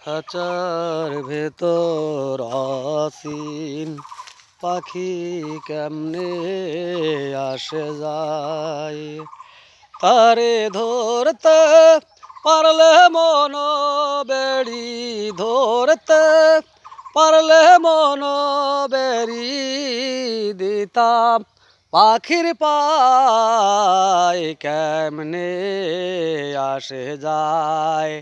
খাঁচার ভেতর অসীন পাখি কেমনে আসে যায়, তারে ধরতে পারলে মন বেড়ি, ধরতে পারলে মন বেড়ি দিতাম পাখির পায় কেমনে আসে যায়,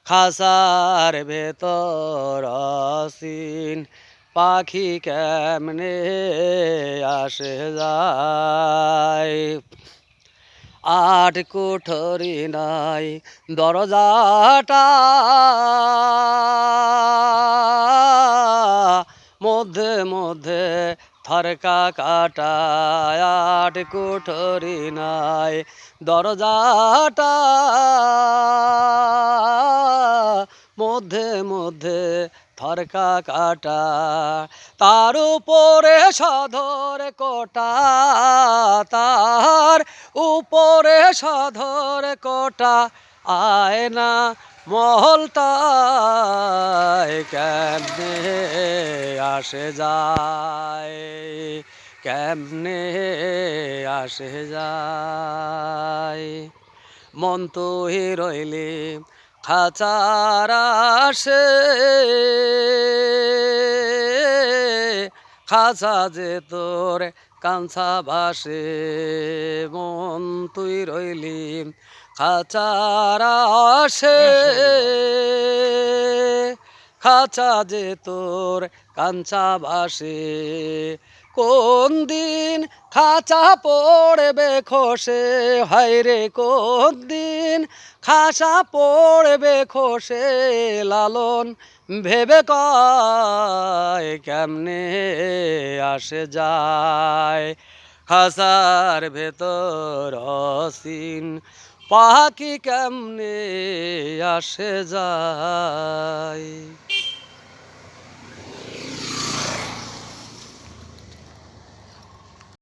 খাসার ভেতর অসীন পাখি কেমনে আসে যায়। আট কোঠরি নাই দরজাটা মধ্যে মধ্যে থরকা কাটা, আট কোঠরি নাই দরজাটা মধ্যে মধ্যে থরকা কাটা, তার উপরে সাধর কোটা, তার উপরে সাধর কোটা আয়না মহলটায় কেমনে আসে যায়, কেমনে আসে যায়। মন তো রইলে খাঁচার আসে, খাঁচা যে তোর কাঞ্চা ভাসে, মন তুই রইলি খাঁচার আসে, খাঁচা যে তোর কাঞ্চা ভাসে, কোন দিন খাঁচা পড়বে খসে, হায়রে কোন দিন খাঁচা পড়বে খসে, লালন ভেবে কয় কেমনে আসে যায়, খাঁচার ভেতর অসীন পাখি কেমনে আসে যায়।